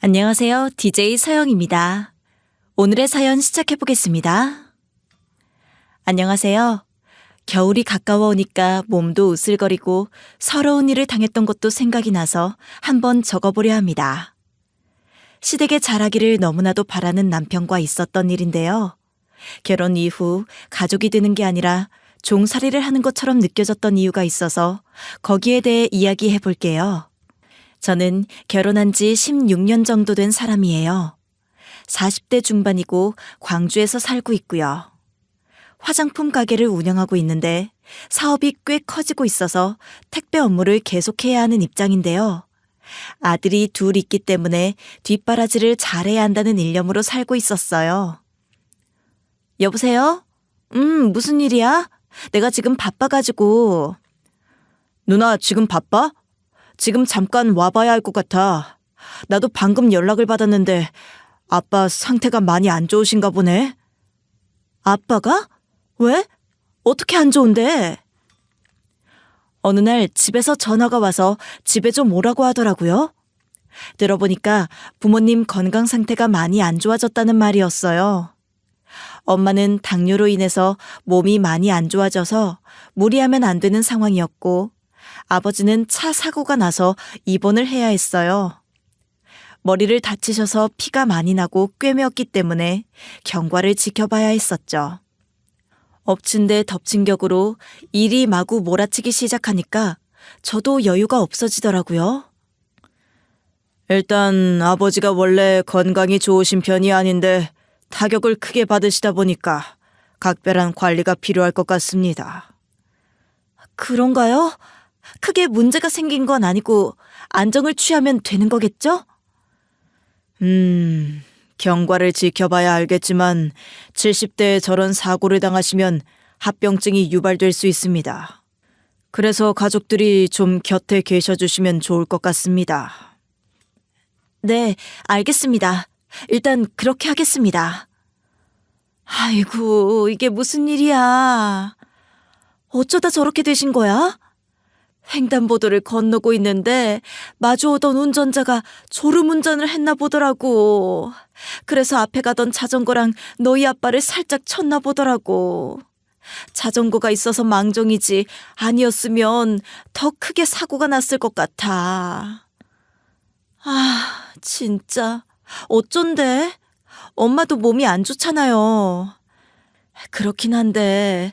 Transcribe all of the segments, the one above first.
안녕하세요. DJ 서영입니다. 오늘의 사연 시작해 보겠습니다. 안녕하세요. 겨울이 가까워 오니까 몸도 으슬거리고 서러운 일을 당했던 것도 생각이 나서 한번 적어보려 합니다. 시댁에 잘하기를 너무나도 바라는 남편과 있었던 일인데요. 결혼 이후 가족이 되는 게 아니라 종살이를 하는 것처럼 느껴졌던 이유가 있어서 거기에 대해 이야기해 볼게요. 저는 결혼한 지 16년 정도 된 사람이에요. 40대 중반이고 광주에서 살고 있고요. 화장품 가게를 운영하고 있는데 사업이 꽤 커지고 있어서 택배 업무를 계속해야 하는 입장인데요. 아들이 둘 있기 때문에 뒷바라지를 잘해야 한다는 일념으로 살고 있었어요. 여보세요? 무슨 일이야? 내가 지금 바빠가지고. 누나 지금 바빠? 지금 잠깐 와봐야 할 것 같아. 나도 방금 연락을 받았는데 아빠 상태가 많이 안 좋으신가 보네. 아빠가? 왜? 어떻게 안 좋은데? 어느 날 집에서 전화가 와서 집에 좀 오라고 하더라고요. 들어보니까 부모님 건강 상태가 많이 안 좋아졌다는 말이었어요. 엄마는 당뇨로 인해서 몸이 많이 안 좋아져서 무리하면 안 되는 상황이었고 아버지는 차 사고가 나서 입원을 해야 했어요. 머리를 다치셔서 피가 많이 나고 꿰매었기 때문에 경과를 지켜봐야 했었죠. 엎친 데 덮친 격으로 일이 마구 몰아치기 시작하니까 저도 여유가 없어지더라고요. 일단 아버지가 원래 건강이 좋으신 편이 아닌데 타격을 크게 받으시다 보니까 각별한 관리가 필요할 것 같습니다. 그런가요? 크게 문제가 생긴 건 아니고 안정을 취하면 되는 거겠죠? 경과를 지켜봐야 알겠지만 70대에 저런 사고를 당하시면 합병증이 유발될 수 있습니다. 그래서 가족들이 좀 곁에 계셔주시면 좋을 것 같습니다. 네, 알겠습니다. 일단 그렇게 하겠습니다. 아이고, 이게 무슨 일이야. 어쩌다 저렇게 되신 거야? 횡단보도를 건너고 있는데 마주오던 운전자가 졸음운전을 했나 보더라고. 그래서 앞에 가던 자전거랑 너희 아빠를 살짝 쳤나 보더라고. 자전거가 있어서 망정이지 아니었으면 더 크게 사고가 났을 것 같아. 아, 진짜 어쩐데? 엄마도 몸이 안 좋잖아요. 그렇긴 한데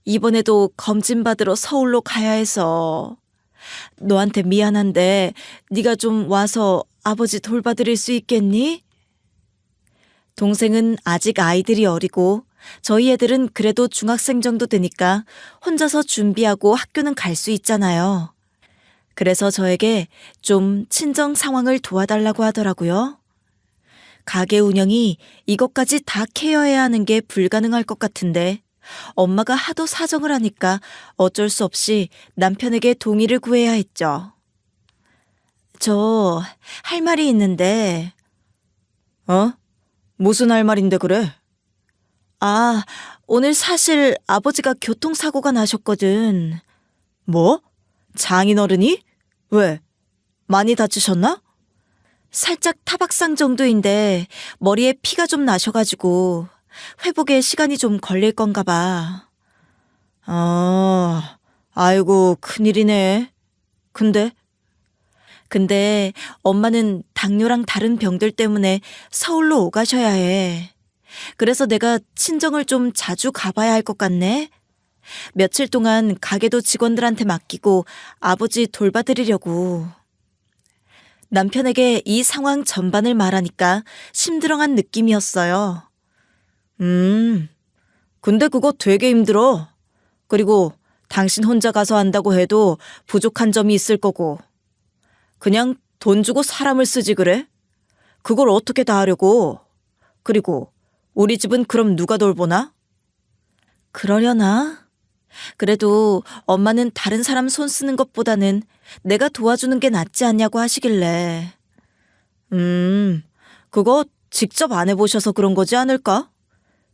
이번에도 검진 받으러 서울로 가야 해서. 너한테 미안한데 네가 좀 와서 아버지 돌봐드릴 수 있겠니? 동생은 아직 아이들이 어리고 저희 애들은 그래도 중학생 정도 되니까 혼자서 준비하고 학교는 갈 수 있잖아요. 그래서 저에게 좀 친정 상황을 도와달라고 하더라고요. 가게 운영이 이것까지 다 케어해야 하는 게 불가능할 것 같은데 엄마가 하도 사정을 하니까 어쩔 수 없이 남편에게 동의를 구해야 했죠. 저 할 말이 있는데. 무슨 할 말인데 그래? 아, 오늘 사실 아버지가 교통사고가 나셨거든. 뭐? 장인어른이? 왜? 많이 다치셨나? 살짝 타박상 정도인데 머리에 피가 좀 나셔가지고 회복에 시간이 좀 걸릴 건가 봐. 아이고 큰일이네. 근데 엄마는 당뇨랑 다른 병들 때문에 서울로 오가셔야 해. 그래서 내가 친정을 좀 자주 가봐야 할 것 같네. 며칠 동안 가게도 직원들한테 맡기고 아버지 돌봐드리려고. 남편에게 이 상황 전반을 말하니까 심드렁한 느낌이었어요. 근데 그거 되게 힘들어. 그리고 당신 혼자 가서 한다고 해도 부족한 점이 있을 거고. 그냥 돈 주고 사람을 쓰지 그래? 그걸 어떻게 다 하려고? 그리고 우리 집은 그럼 누가 돌보나? 그러려나? 그래도 엄마는 다른 사람 손 쓰는 것보다는 내가 도와주는 게 낫지 않냐고 하시길래. 그거 직접 안 해보셔서 그런 거지 않을까?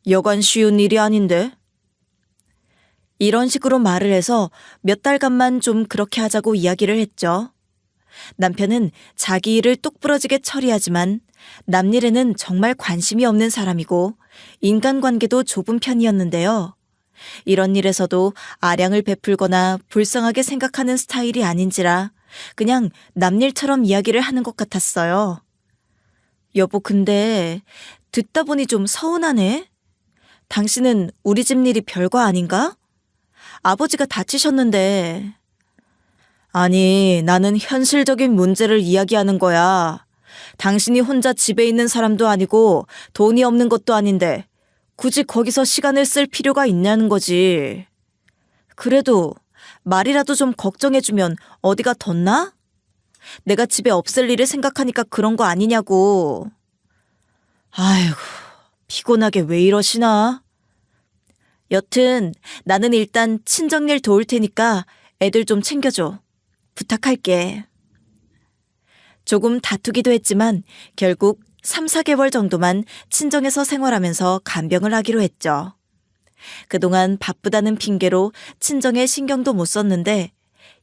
여간 쉬운 일이 아닌데. 이런 식으로 말을 해서 몇 달간만 좀 그렇게 하자고 이야기를 했죠. 남편은 자기 일을 똑부러지게 처리하지만 남일에는 정말 관심이 없는 사람이고 인간관계도 좁은 편이었는데요. 이런 일에서도 아량을 베풀거나 불쌍하게 생각하는 스타일이 아닌지라 그냥 남일처럼 이야기를 하는 것 같았어요. 여보, 근데 듣다 보니 좀 서운하네. 당신은 우리 집 일이 별거 아닌가? 아버지가 다치셨는데. 아니, 나는 현실적인 문제를 이야기하는 거야. 당신이 혼자 집에 있는 사람도 아니고 돈이 없는 것도 아닌데 굳이 거기서 시간을 쓸 필요가 있냐는 거지. 그래도 말이라도 좀 걱정해주면 어디가 덧나? 내가 집에 없을 일을 생각하니까 그런 거 아니냐고. 아이고, 피곤하게 왜 이러시나? 여튼 나는 일단 친정일 도울 테니까 애들 좀 챙겨줘. 부탁할게. 조금 다투기도 했지만 결국 3, 4개월 정도만 친정에서 생활하면서 간병을 하기로 했죠. 그동안 바쁘다는 핑계로 친정에 신경도 못 썼는데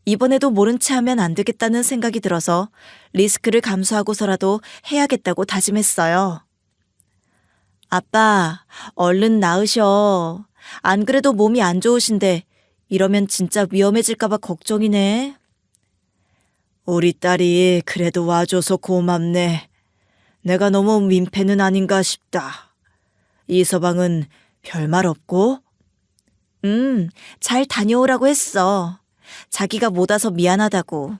이번에도 모른 체 하면 안 되겠다는 생각이 들어서 리스크를 감수하고서라도 해야겠다고 다짐했어요. 아빠, 얼른 나으셔. 안 그래도 몸이 안 좋으신데 이러면 진짜 위험해질까봐 걱정이네. 우리 딸이 그래도 와줘서 고맙네. 내가 너무 민폐는 아닌가 싶다. 이 서방은 별말 없고? 잘 다녀오라고 했어. 자기가 못 와서 미안하다고.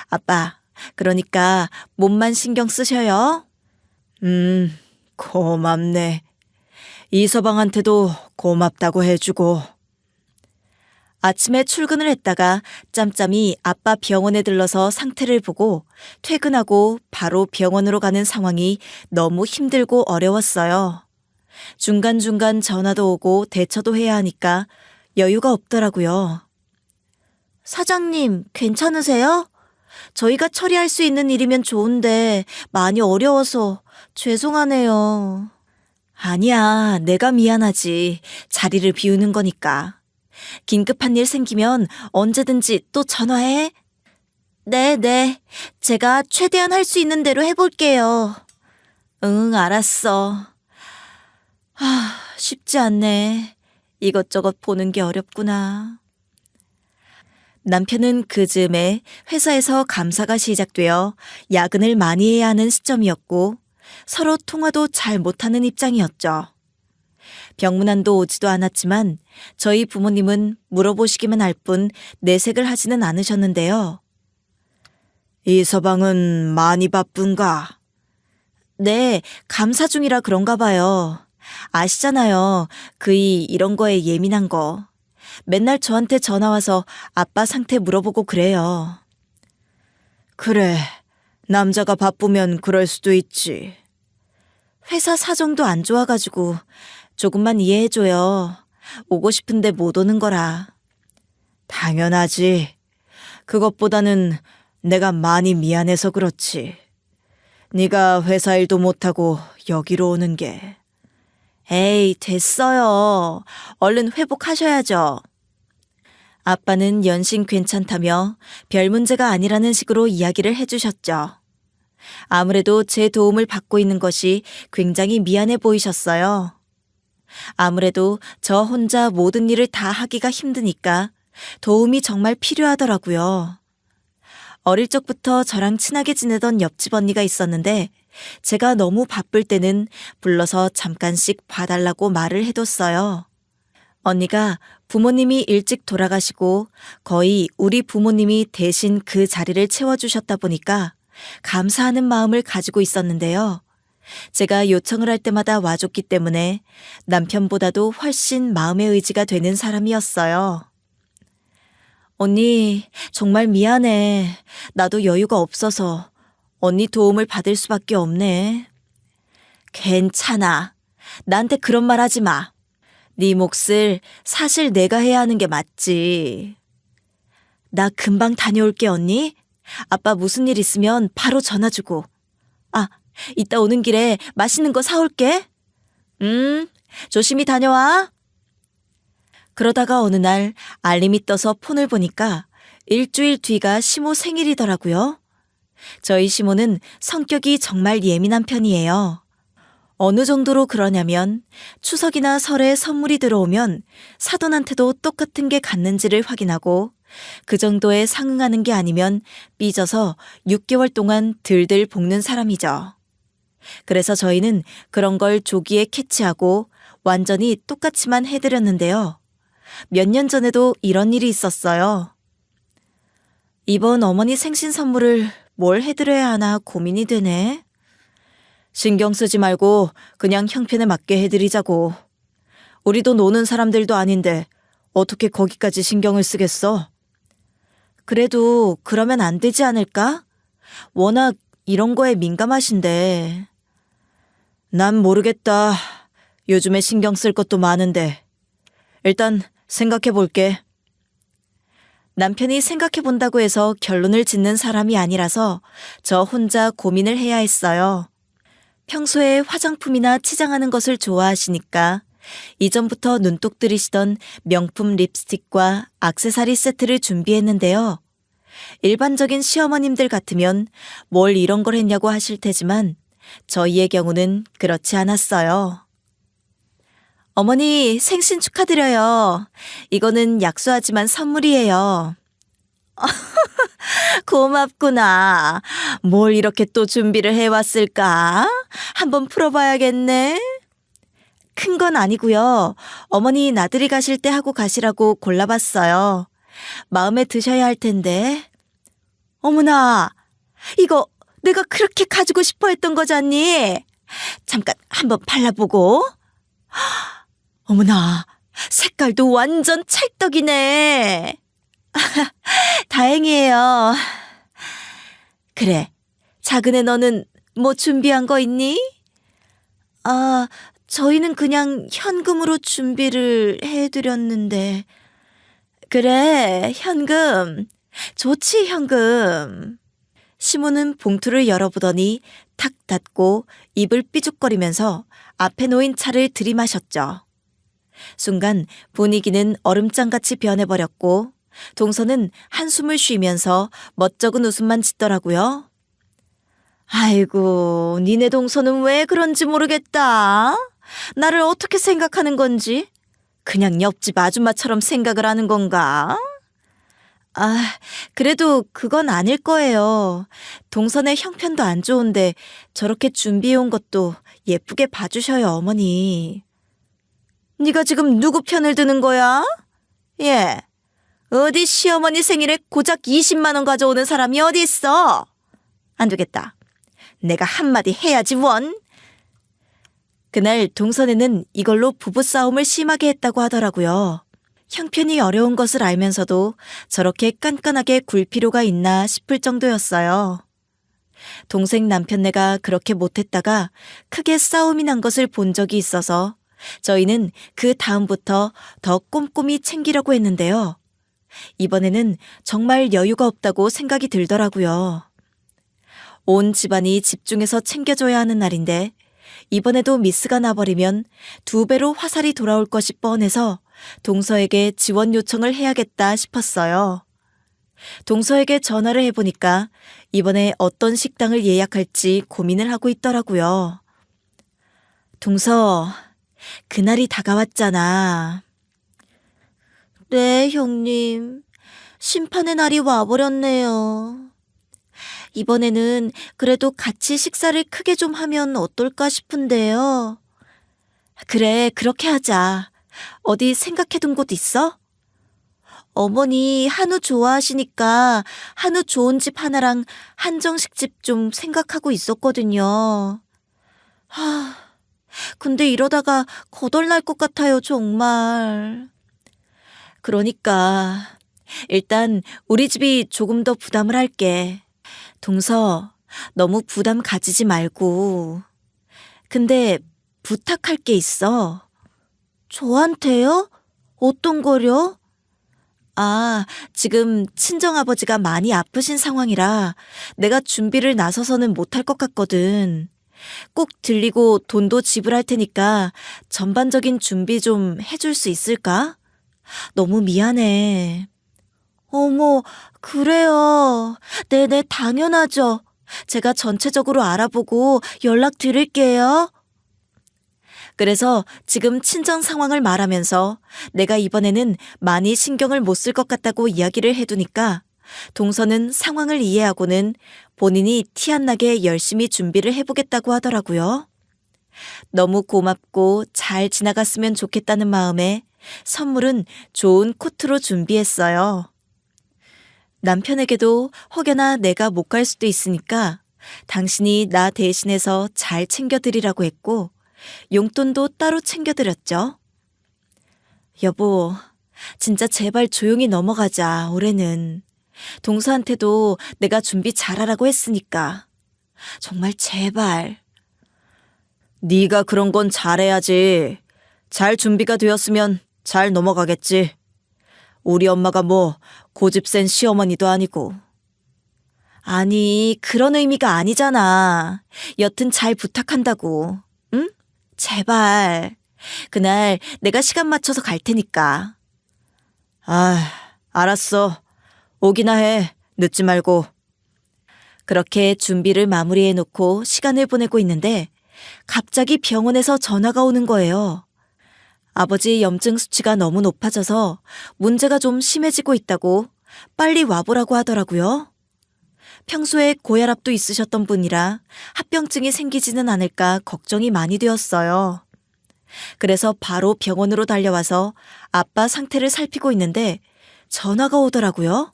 아빠, 그러니까 몸만 신경 쓰셔요. 고맙네. 이 서방한테도 고맙다고 해주고. 아침에 출근을 했다가 짬짬이 아빠 병원에 들러서 상태를 보고 퇴근하고 바로 병원으로 가는 상황이 너무 힘들고 어려웠어요. 중간중간 전화도 오고 대처도 해야 하니까 여유가 없더라고요. 사장님, 괜찮으세요? 저희가 처리할 수 있는 일이면 좋은데 많이 어려워서 죄송하네요. 아니야, 내가 미안하지. 자리를 비우는 거니까. 긴급한 일 생기면 언제든지 또 전화해. 네. 제가 최대한 할 수 있는 대로 해볼게요. 응, 알았어. 쉽지 않네. 이것저것 보는 게 어렵구나. 남편은 그 즈음에 회사에서 감사가 시작되어 야근을 많이 해야 하는 시점이었고 서로 통화도 잘 못하는 입장이었죠. 병문안도 오지도 않았지만 저희 부모님은 물어보시기만 할 뿐 내색을 하지는 않으셨는데요. 이 서방은 많이 바쁜가? 네, 감사 중이라 그런가 봐요. 아시잖아요. 그이 이런 거에 예민한 거. 맨날 저한테 전화 와서 아빠 상태 물어보고 그래요. 그래, 남자가 바쁘면 그럴 수도 있지. 회사 사정도 안 좋아가지고 조금만 이해해줘요. 오고 싶은데 못 오는 거라. 당연하지. 그것보다는 내가 많이 미안해서 그렇지. 네가 회사 일도 못하고 여기로 오는 게. 에이, 됐어요. 얼른 회복하셔야죠. 아빠는 연신 괜찮다며 별 문제가 아니라는 식으로 이야기를 해주셨죠. 아무래도 제 도움을 받고 있는 것이 굉장히 미안해 보이셨어요. 아무래도 저 혼자 모든 일을 다 하기가 힘드니까 도움이 정말 필요하더라고요. 어릴 적부터 저랑 친하게 지내던 옆집 언니가 있었는데 제가 너무 바쁠 때는 불러서 잠깐씩 봐달라고 말을 해뒀어요. 언니가 부모님이 일찍 돌아가시고 거의 우리 부모님이 대신 그 자리를 채워주셨다 보니까 감사하는 마음을 가지고 있었는데요. 제가 요청을 할 때마다 와줬기 때문에 남편보다도 훨씬 마음의 의지가 되는 사람이었어요. 언니, 정말 미안해. 나도 여유가 없어서 언니 도움을 받을 수밖에 없네. 괜찮아. 나한테 그런 말 하지 마. 네 몫을 사실 내가 해야 하는 게 맞지. 나 금방 다녀올게, 언니. 아빠 무슨 일 있으면 바로 전화 주고. 이따 오는 길에 맛있는 거 사올게. 조심히 다녀와. 그러다가 어느 날 알림이 떠서 폰을 보니까 일주일 뒤가 시모 생일이더라고요. 저희 시모는 성격이 정말 예민한 편이에요. 어느 정도로 그러냐면 추석이나 설에 선물이 들어오면 사돈한테도 똑같은 게 갔는지를 확인하고 그 정도에 상응하는 게 아니면 삐져서 6개월 동안 들들 볶는 사람이죠. 그래서 저희는 그런 걸 조기에 캐치하고 완전히 똑같이만 해드렸는데요. 몇 년 전에도 이런 일이 있었어요. 이번 어머니 생신 선물을 뭘 해드려야 하나 고민이 되네. 신경 쓰지 말고 그냥 형편에 맞게 해드리자고. 우리도 노는 사람들도 아닌데 어떻게 거기까지 신경을 쓰겠어? 그래도 그러면 안 되지 않을까? 워낙 이런 거에 민감하신데. 난 모르겠다. 요즘에 신경 쓸 것도 많은데. 일단 생각해 볼게. 남편이 생각해 본다고 해서 결론을 짓는 사람이 아니라서 저 혼자 고민을 해야 했어요. 평소에 화장품이나 치장하는 것을 좋아하시니까 이전부터 눈독 들이시던 명품 립스틱과 액세서리 세트를 준비했는데요. 일반적인 시어머님들 같으면 뭘 이런 걸 했냐고 하실 테지만 저희의 경우는 그렇지 않았어요. 어머니 생신 축하드려요. 이거는 약소하지만 선물이에요. 고맙구나. 뭘 이렇게 또 준비를 해왔을까? 한번 풀어봐야겠네. 큰 건 아니고요. 어머니 나들이 가실 때 하고 가시라고 골라봤어요. 마음에 드셔야 할 텐데. 어머나, 이거 내가 그렇게 가지고 싶어 했던 거잖니? 잠깐 한번 발라보고. 어머나, 색깔도 완전 찰떡이네. 다행이에요. 그래, 작은애 너는 뭐 준비한 거 있니? 아, 저희는 그냥 현금으로 준비를 해드렸는데. 그래, 현금. 좋지, 현금. 시모는 봉투를 열어보더니 탁 닫고 입을 삐죽거리면서 앞에 놓인 차를 들이마셨죠. 순간 분위기는 얼음장같이 변해버렸고 동서는 한숨을 쉬면서 멋쩍은 웃음만 짓더라고요. 아이고, 니네 동서는 왜 그런지 모르겠다. 나를 어떻게 생각하는 건지. 그냥 옆집 아줌마처럼 생각을 하는 건가? 아, 그래도 그건 아닐 거예요. 동선의 형편도 안 좋은데 저렇게 준비해온 것도 예쁘게 봐주셔요, 어머니. 네가 지금 누구 편을 드는 거야? 예, 어디 시어머니 생일에 고작 20만 원 가져오는 사람이 어디 있어? 안 되겠다. 내가 한마디 해야지 원. 그날 동선에는 이걸로 부부싸움을 심하게 했다고 하더라고요. 형편이 어려운 것을 알면서도 저렇게 깐깐하게 굴 필요가 있나 싶을 정도였어요. 동생 남편네가 그렇게 못했다가 크게 싸움이 난 것을 본 적이 있어서 저희는 그 다음부터 더 꼼꼼히 챙기려고 했는데요. 이번에는 정말 여유가 없다고 생각이 들더라고요. 온 집안이 집중해서 챙겨줘야 하는 날인데 이번에도 미스가 나버리면 2배로 화살이 돌아올 것이 뻔해서 동서에게 지원 요청을 해야겠다 싶었어요. 동서에게 전화를 해보니까 이번에 어떤 식당을 예약할지 고민을 하고 있더라고요. 동서, 그날이 다가왔잖아. 네, 형님. 심판의 날이 와버렸네요. 이번에는 그래도 같이 식사를 크게 좀 하면 어떨까 싶은데요. 그래, 그렇게 하자. 어디 생각해둔 곳 있어? 어머니 한우 좋아하시니까 한우 좋은 집 하나랑 한정식 집 좀 생각하고 있었거든요. 근데 이러다가 거덜날 것 같아요, 정말. 그러니까 일단 우리 집이 조금 더 부담을 할게. 동서, 너무 부담 가지지 말고. 근데 부탁할 게 있어. 저한테요? 어떤 거요? 아, 지금 친정아버지가 많이 아프신 상황이라 내가 준비를 나서서는 못할 것 같거든. 꼭 들리고 돈도 지불할 테니까 전반적인 준비 좀 해줄 수 있을까? 너무 미안해. 어머, 그래요. 네네, 당연하죠. 제가 전체적으로 알아보고 연락드릴게요. 그래서 지금 친정 상황을 말하면서 내가 이번에는 많이 신경을 못 쓸 것 같다고 이야기를 해두니까 동서는 상황을 이해하고는 본인이 티 안 나게 열심히 준비를 해보겠다고 하더라고요. 너무 고맙고 잘 지나갔으면 좋겠다는 마음에 선물은 좋은 코트로 준비했어요. 남편에게도 혹여나 내가 못 갈 수도 있으니까 당신이 나 대신해서 잘 챙겨드리라고 했고 용돈도 따로 챙겨드렸죠. 여보, 진짜 제발 조용히 넘어가자, 올해는. 동서한테도 내가 준비 잘하라고 했으니까. 정말 제발. 네가 그런 건 잘해야지. 잘 준비가 되었으면 잘 넘어가겠지. 우리 엄마가 뭐 고집센 시어머니도 아니고. 아니, 그런 의미가 아니잖아. 여튼 잘 부탁한다고. 응? 제발. 그날 내가 시간 맞춰서 갈 테니까. 아, 알았어. 오기나 해. 늦지 말고. 그렇게 준비를 마무리해놓고 시간을 보내고 있는데 갑자기 병원에서 전화가 오는 거예요. 아버지 염증 수치가 너무 높아져서 문제가 좀 심해지고 있다고 빨리 와보라고 하더라고요. 평소에 고혈압도 있으셨던 분이라 합병증이 생기지는 않을까 걱정이 많이 되었어요. 그래서 바로 병원으로 달려와서 아빠 상태를 살피고 있는데 전화가 오더라고요.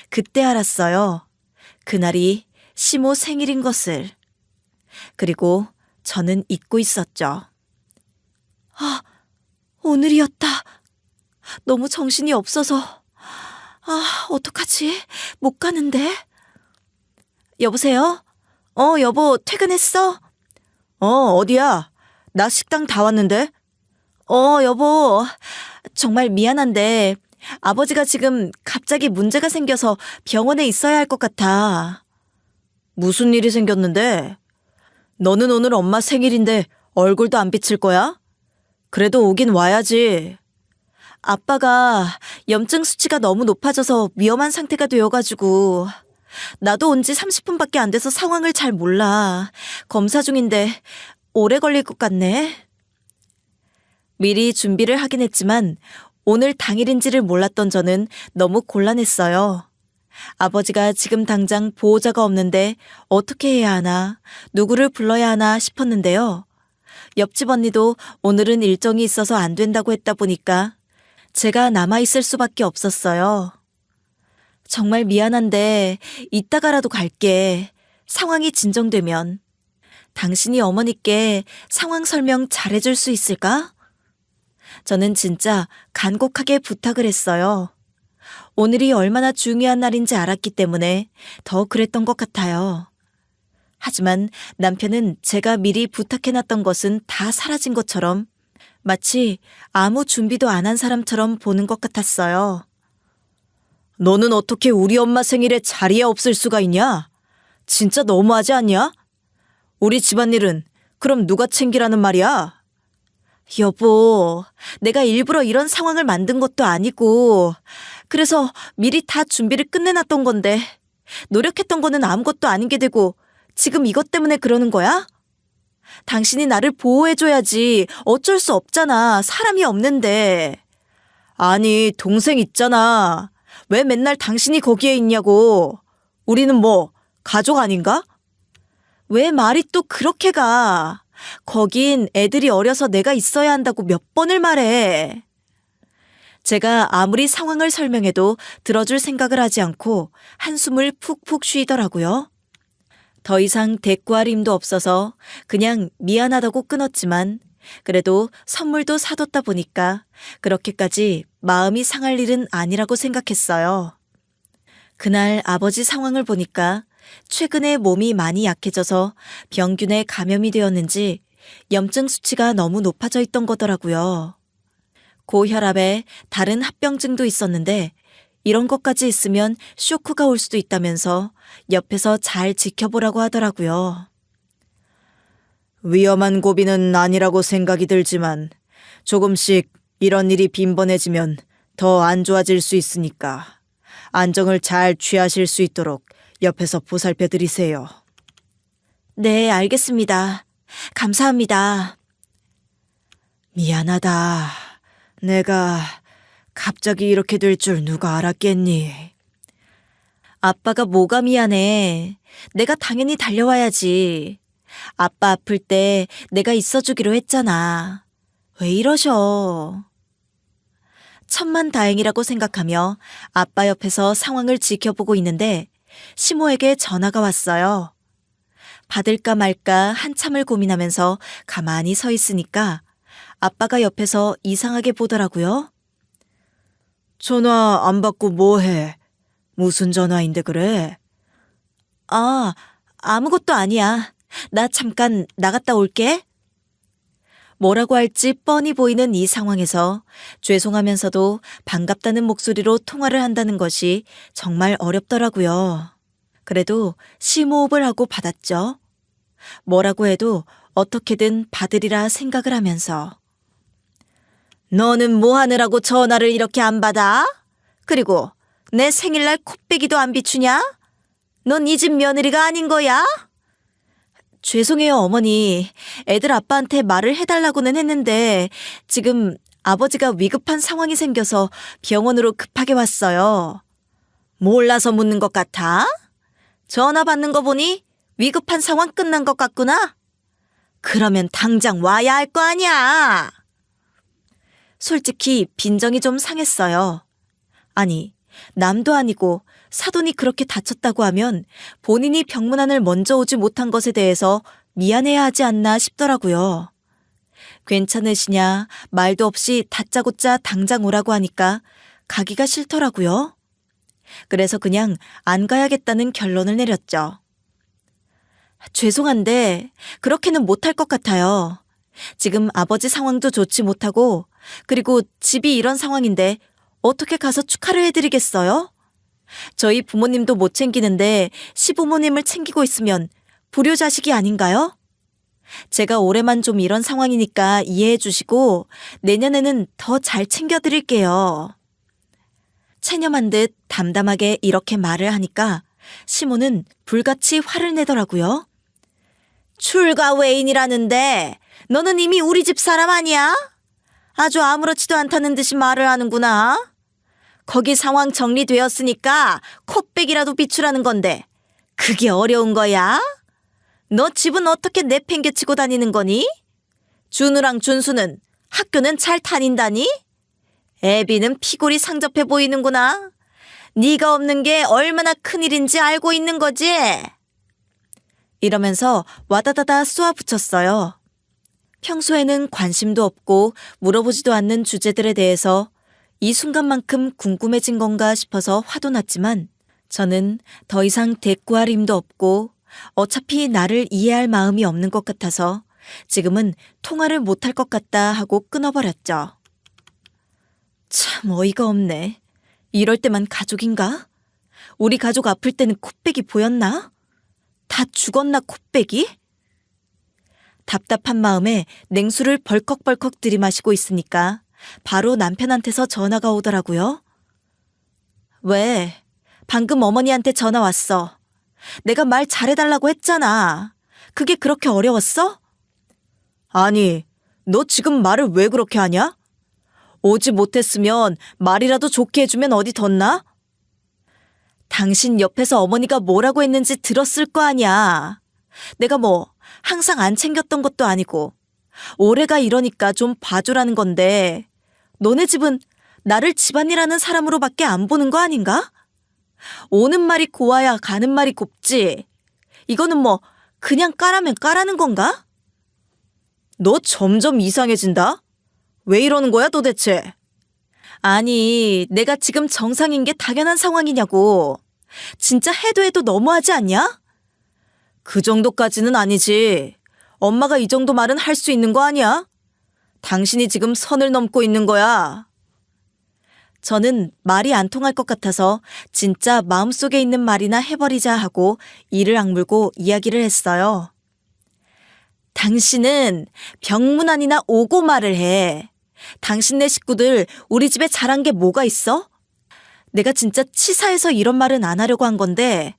그때 알았어요. 그날이 시모 생일인 것을. 그리고 저는 잊고 있었죠. 아, 오늘이었다. 너무 정신이 없어서. 어떡하지? 못 가는데. 여보세요? 여보, 퇴근했어? 어디야? 나 식당 다 왔는데? 여보, 정말 미안한데 아버지가 지금 갑자기 문제가 생겨서 병원에 있어야 할 것 같아. 무슨 일이 생겼는데? 너는 오늘 엄마 생일인데 얼굴도 안 비칠 거야? 그래도 오긴 와야지. 아빠가 염증 수치가 너무 높아져서 위험한 상태가 되어가지고 나도 온 지 30분밖에 안 돼서 상황을 잘 몰라. 검사 중인데 오래 걸릴 것 같네. 미리 준비를 하긴 했지만 오늘 당일인지를 몰랐던 저는 너무 곤란했어요. 아버지가 지금 당장 보호자가 없는데 어떻게 해야 하나, 누구를 불러야 하나 싶었는데요. 옆집 언니도 오늘은 일정이 있어서 안 된다고 했다 보니까 제가 남아있을 수밖에 없었어요. 정말 미안한데 이따가라도 갈게. 상황이 진정되면. 당신이 어머니께 상황 설명 잘해줄 수 있을까? 저는 진짜 간곡하게 부탁을 했어요. 오늘이 얼마나 중요한 날인지 알았기 때문에 더 그랬던 것 같아요. 하지만 남편은 제가 미리 부탁해놨던 것은 다 사라진 것처럼 마치 아무 준비도 안 한 사람처럼 보는 것 같았어요. 너는 어떻게 우리 엄마 생일에 자리에 없을 수가 있냐? 진짜 너무하지 않냐? 우리 집안일은 그럼 누가 챙기라는 말이야? 여보, 내가 일부러 이런 상황을 만든 것도 아니고 그래서 미리 다 준비를 끝내놨던 건데 노력했던 거는 아무것도 아닌 게 되고 지금 이것 때문에 그러는 거야? 당신이 나를 보호해줘야지. 어쩔 수 없잖아. 사람이 없는데. 아니, 동생 있잖아. 왜 맨날 당신이 거기에 있냐고. 우리는 뭐 가족 아닌가? 왜 말이 또 그렇게 가? 거긴 애들이 어려서 내가 있어야 한다고 몇 번을 말해. 제가 아무리 상황을 설명해도 들어줄 생각을 하지 않고 한숨을 푹푹 쉬더라고요. 더 이상 대꾸할 힘도 없어서 그냥 미안하다고 끊었지만 그래도 선물도 사뒀다 보니까 그렇게까지 마음이 상할 일은 아니라고 생각했어요. 그날 아버지 상황을 보니까 최근에 몸이 많이 약해져서 병균에 감염이 되었는지 염증 수치가 너무 높아져 있던 거더라고요. 고혈압에 다른 합병증도 있었는데 이런 것까지 있으면 쇼크가 올 수도 있다면서 옆에서 잘 지켜보라고 하더라고요. 위험한 고비는 아니라고 생각이 들지만 조금씩 이런 일이 빈번해지면 더 안 좋아질 수 있으니까 안정을 잘 취하실 수 있도록 옆에서 보살펴 드리세요. 네, 알겠습니다. 감사합니다. 미안하다. 내가 갑자기 이렇게 될 줄 누가 알았겠니? 아빠가 뭐가 미안해. 내가 당연히 달려와야지. 아빠 아플 때 내가 있어주기로 했잖아. 왜 이러셔? 천만다행이라고 생각하며 아빠 옆에서 상황을 지켜보고 있는데 시모에게 전화가 왔어요. 받을까 말까 한참을 고민하면서 가만히 서 있으니까 아빠가 옆에서 이상하게 보더라고요. 전화 안 받고 뭐해? 무슨 전화인데 그래? 아, 아무것도 아니야. 나 잠깐 나갔다 올게. 뭐라고 할지 뻔히 보이는 이 상황에서 죄송하면서도 반갑다는 목소리로 통화를 한다는 것이 정말 어렵더라고요. 그래도 심호흡을 하고 받았죠. 뭐라고 해도 어떻게든 받으리라 생각을 하면서. 너는 뭐 하느라고 전화를 이렇게 안 받아? 그리고 내 생일날 코빼기도 안 비추냐? 넌 이 집 며느리가 아닌 거야? 죄송해요, 어머니. 애들 아빠한테 말을 해달라고는 했는데 지금 아버지가 위급한 상황이 생겨서 병원으로 급하게 왔어요. 몰라서 묻는 것 같아? 전화 받는 거 보니 위급한 상황 끝난 것 같구나? 그러면 당장 와야 할 거 아니야. 솔직히 빈정이 좀 상했어요. 아니, 남도 아니고 사돈이 그렇게 다쳤다고 하면 본인이 병문안을 먼저 오지 못한 것에 대해서 미안해야 하지 않나 싶더라고요. 괜찮으시냐 말도 없이 다짜고짜 당장 오라고 하니까 가기가 싫더라고요. 그래서 그냥 안 가야겠다는 결론을 내렸죠. 죄송한데 그렇게는 못할 것 같아요. 지금 아버지 상황도 좋지 못하고 그리고 집이 이런 상황인데 어떻게 가서 축하를 해드리겠어요? 저희 부모님도 못 챙기는데 시부모님을 챙기고 있으면 불효자식이 아닌가요? 제가 올해만 좀 이런 상황이니까 이해해 주시고 내년에는 더 잘 챙겨드릴게요. 체념한 듯 담담하게 이렇게 말을 하니까 시모는 불같이 화를 내더라고요. 출가 외인이라는데 너는 이미 우리 집 사람 아니야? 아주 아무렇지도 않다는 듯이 말을 하는구나. 거기 상황 정리되었으니까 코빼기라도 비추라는 건데 그게 어려운 거야? 너 집은 어떻게 내팽개치고 다니는 거니? 준우랑 준수는 학교는 잘 다닌다니? 애비는 피골이 상접해 보이는구나. 네가 없는 게 얼마나 큰일인지 알고 있는 거지? 이러면서 와다다다 쏘아붙였어요. 평소에는 관심도 없고 물어보지도 않는 주제들에 대해서 이 순간만큼 궁금해진 건가 싶어서 화도 났지만 저는 더 이상 대꾸할 힘도 없고 어차피 나를 이해할 마음이 없는 것 같아서 지금은 통화를 못할 것 같다 하고 끊어버렸죠. 참 어이가 없네. 이럴 때만 가족인가? 우리 가족 아플 때는 코빼기 보였나? 다 죽었나 코빼기? 답답한 마음에 냉수를 벌컥벌컥 들이마시고 있으니까 바로 남편한테서 전화가 오더라고요. 왜? 방금 어머니한테 전화 왔어. 내가 말 잘해달라고 했잖아. 그게 그렇게 어려웠어? 아니, 너 지금 말을 왜 그렇게 하냐? 오지 못했으면 말이라도 좋게 해주면 어디 덧나? 당신 옆에서 어머니가 뭐라고 했는지 들었을 거 아니야. 내가 뭐 항상 안 챙겼던 것도 아니고 올해가 이러니까 좀 봐주라는 건데 너네 집은 나를 집안이라는 사람으로밖에 안 보는 거 아닌가? 오는 말이 고와야 가는 말이 곱지. 이거는 뭐 그냥 까라면 까라는 건가? 너 점점 이상해진다? 왜 이러는 거야 도대체? 아니, 내가 지금 정상인 게 당연한 상황이냐고. 진짜 해도 해도 너무하지 않냐? 그 정도까지는 아니지. 엄마가 이 정도 말은 할 수 있는 거 아니야? 당신이 지금 선을 넘고 있는 거야. 저는 말이 안 통할 것 같아서 진짜 마음속에 있는 말이나 해버리자 하고 이를 악물고 이야기를 했어요. 당신은 병문안이나 오고 말을 해. 당신네 식구들 우리 집에 잘한 게 뭐가 있어? 내가 진짜 치사해서 이런 말은 안 하려고 한 건데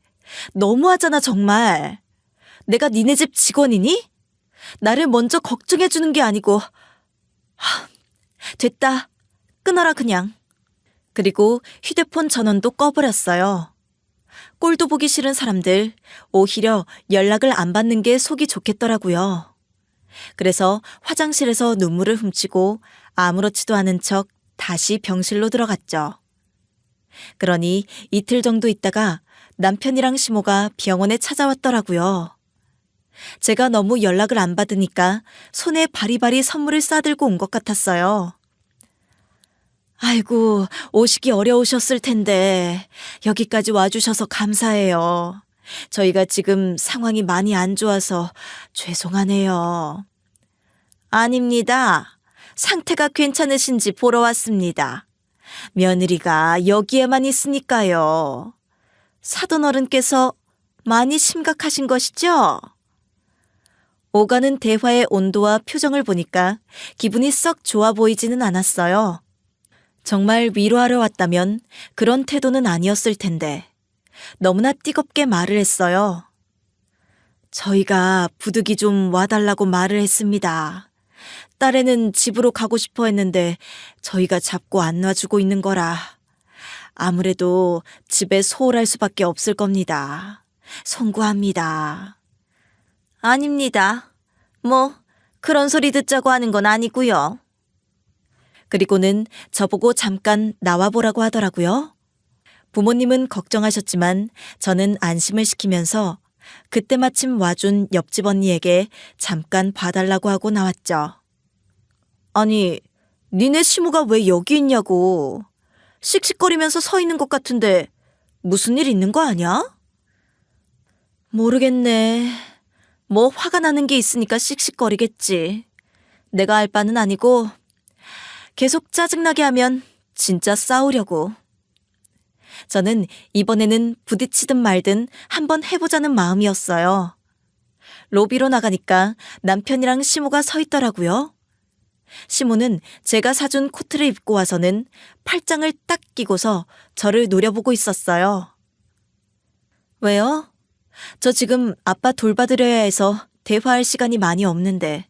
너무하잖아 정말. 내가 니네 집 직원이니? 나를 먼저 걱정해주는 게 아니고. 됐다. 끊어라 그냥. 그리고 휴대폰 전원도 꺼버렸어요. 꼴도 보기 싫은 사람들, 오히려 연락을 안 받는 게 속이 좋겠더라고요. 그래서 화장실에서 눈물을 훔치고 아무렇지도 않은 척 다시 병실로 들어갔죠. 그러니 이틀 정도 있다가 남편이랑 시모가 병원에 찾아왔더라고요. 제가 너무 연락을 안 받으니까 손에 바리바리 선물을 싸들고 온 것 같았어요. 아이고, 오시기 어려우셨을 텐데 여기까지 와주셔서 감사해요. 저희가 지금 상황이 많이 안 좋아서 죄송하네요. 아닙니다. 상태가 괜찮으신지 보러 왔습니다. 며느리가 여기에만 있으니까요. 사돈 어른께서 많이 심각하신 것이죠? 오가는 대화의 온도와 표정을 보니까 기분이 썩 좋아 보이지는 않았어요. 정말 위로하러 왔다면 그런 태도는 아니었을 텐데 너무나 뜨겁게 말을 했어요. 저희가 부득이 좀 와달라고 말을 했습니다. 딸애는 집으로 가고 싶어 했는데 저희가 잡고 안 놔주고 있는 거라 아무래도 집에 소홀할 수밖에 없을 겁니다. 송구합니다. 아닙니다. 뭐 그런 소리 듣자고 하는 건 아니고요. 그리고는 저보고 잠깐 나와보라고 하더라고요. 부모님은 걱정하셨지만 저는 안심을 시키면서 그때 마침 와준 옆집 언니에게 잠깐 봐달라고 하고 나왔죠. 아니, 니네 시모가 왜 여기 있냐고. 씩씩거리면서 서 있는 것 같은데 무슨 일 있는 거 아니야? 모르겠네. 뭐 화가 나는 게 있으니까 씩씩거리겠지. 내가 알 바는 아니고 계속 짜증나게 하면 진짜 싸우려고. 저는 이번에는 부딪히든 말든 한번 해보자는 마음이었어요. 로비로 나가니까 남편이랑 시모가 서 있더라고요. 시모는 제가 사준 코트를 입고 와서는 팔짱을 딱 끼고서 저를 노려보고 있었어요. 왜요? 저 지금 아빠 돌봐드려야 해서 대화할 시간이 많이 없는데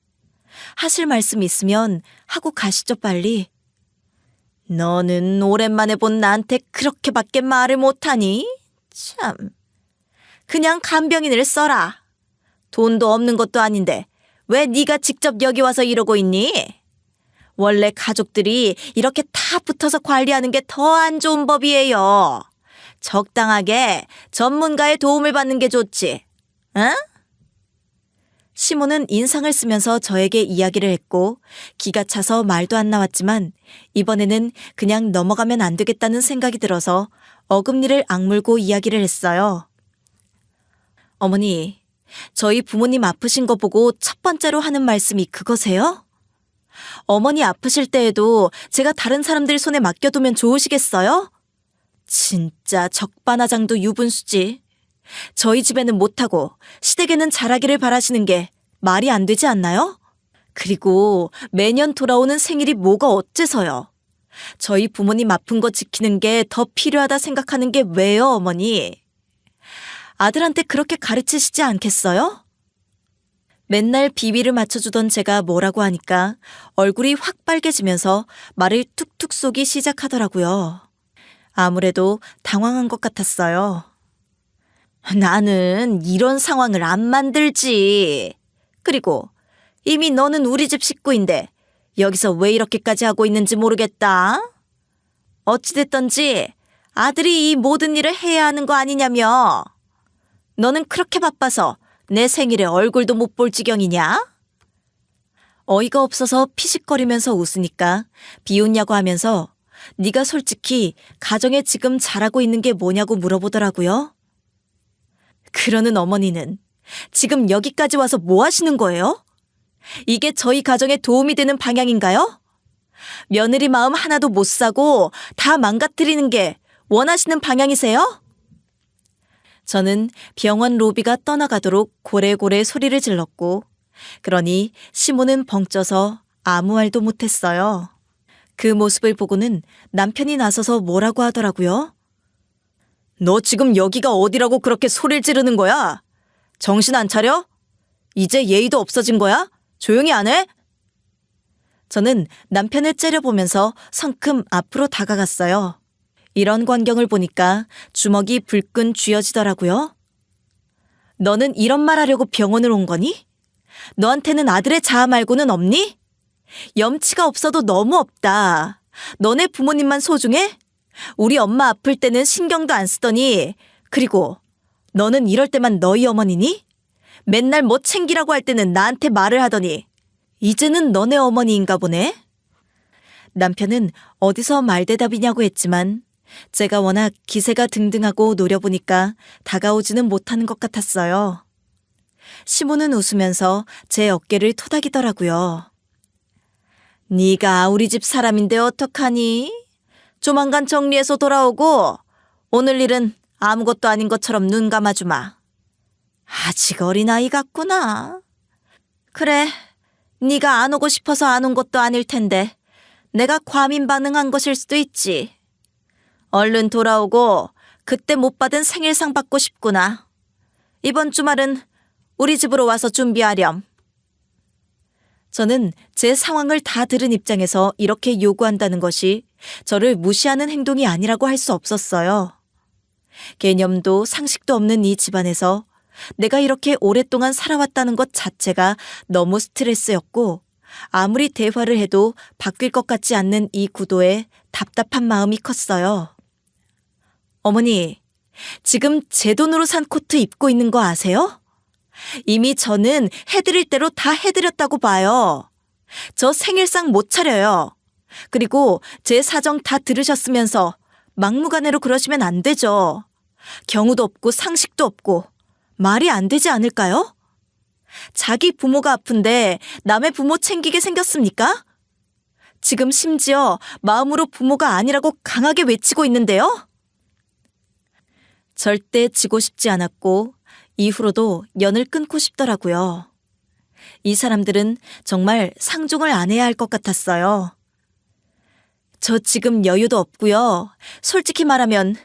하실 말씀 있으면 하고 가시죠 빨리. 너는 오랜만에 본 나한테 그렇게밖에 말을 못하니? 참. 그냥 간병인을 써라. 돈도 없는 것도 아닌데 왜 네가 직접 여기 와서 이러고 있니? 원래 가족들이 이렇게 다 붙어서 관리하는 게 더 안 좋은 법이에요. 적당하게 전문가의 도움을 받는 게 좋지. 응? 시모는 인상을 쓰면서 저에게 이야기를 했고 기가 차서 말도 안 나왔지만 이번에는 그냥 넘어가면 안 되겠다는 생각이 들어서 어금니를 악물고 이야기를 했어요. 어머니, 저희 부모님 아프신 거 보고 첫 번째로 하는 말씀이 그거세요? 어머니 아프실 때에도 제가 다른 사람들 손에 맡겨두면 좋으시겠어요? 진짜 적반하장도 유분수지. 저희 집에는 못하고 시댁에는 잘하기를 바라시는 게 말이 안 되지 않나요? 그리고 매년 돌아오는 생일이 뭐가 어째서요? 저희 부모님 아픈 거 지키는 게 더 필요하다 생각하는 게 왜요, 어머니? 아들한테 그렇게 가르치시지 않겠어요? 맨날 비위를 맞춰주던 제가 뭐라고 하니까 얼굴이 확 빨개지면서 말을 툭툭 쏘기 시작하더라고요. 아무래도 당황한 것 같았어요. 나는 이런 상황을 안 만들지. 그리고 이미 너는 우리 집 식구인데 여기서 왜 이렇게까지 하고 있는지 모르겠다. 어찌됐던지 아들이 이 모든 일을 해야 하는 거 아니냐며. 너는 그렇게 바빠서 내 생일에 얼굴도 못 볼 지경이냐? 어이가 없어서 피식거리면서 웃으니까 비웃냐고 하면서 네가 솔직히 가정에 지금 잘하고 있는 게 뭐냐고 물어보더라고요. 그러는 어머니는 지금 여기까지 와서 뭐 하시는 거예요? 이게 저희 가정에 도움이 되는 방향인가요? 며느리 마음 하나도 못 사고 다 망가뜨리는 게 원하시는 방향이세요? 저는 병원 로비가 떠나가도록 고래고래 소리를 질렀고 그러니 시모는 벙쪄서 아무 말도 못했어요. 그 모습을 보고는 남편이 나서서 뭐라고 하더라고요. 너 지금 여기가 어디라고 그렇게 소리를 지르는 거야? 정신 안 차려? 이제 예의도 없어진 거야? 조용히 안 해? 저는 남편을 째려보면서 성큼 앞으로 다가갔어요. 이런 광경을 보니까 주먹이 불끈 쥐어지더라고요. 너는 이런 말 하려고 병원을 온 거니? 너한테는 아들의 자아 말고는 없니? 염치가 없어도 너무 없다. 너네 부모님만 소중해? 우리 엄마 아플 때는 신경도 안 쓰더니, 그리고 너는 이럴 때만 너희 어머니니? 맨날 뭐 챙기라고 할 때는 나한테 말을 하더니 이제는 너네 어머니인가 보네? 남편은 어디서 말대답이냐고 했지만 제가 워낙 기세가 등등하고 노려보니까 다가오지는 못하는 것 같았어요. 시모는 웃으면서 제 어깨를 토닥이더라고요. 네가 우리 집 사람인데 어떡하니? 조만간 정리해서 돌아오고 오늘 일은 아무것도 아닌 것처럼 눈 감아주마. 아직 어린아이 같구나. 그래, 네가 안 오고 싶어서 안 온 것도 아닐 텐데 내가 과민 반응한 것일 수도 있지. 얼른 돌아오고 그때 못 받은 생일상 받고 싶구나. 이번 주말은 우리 집으로 와서 준비하렴. 저는 제 상황을 다 들은 입장에서 이렇게 요구한다는 것이 저를 무시하는 행동이 아니라고 할 수 없었어요. 개념도 상식도 없는 이 집안에서 내가 이렇게 오랫동안 살아왔다는 것 자체가 너무 스트레스였고 아무리 대화를 해도 바뀔 것 같지 않는 이 구도에 답답한 마음이 컸어요. 어머니, 지금 제 돈으로 산 코트 입고 있는 거 아세요? 이미 저는 해드릴 대로 다 해드렸다고 봐요. 저 생일상 못 차려요. 그리고 제 사정 다 들으셨으면서 막무가내로 그러시면 안 되죠. 경우도 없고 상식도 없고 말이 안 되지 않을까요? 자기 부모가 아픈데 남의 부모 챙기게 생겼습니까? 지금 심지어 마음으로 부모가 아니라고 강하게 외치고 있는데요? 절대 지고 싶지 않았고 이후로도 연을 끊고 싶더라고요. 이 사람들은 정말 상종을 안 해야 할 것 같았어요. 저 지금 여유도 없고요. 솔직히 말하면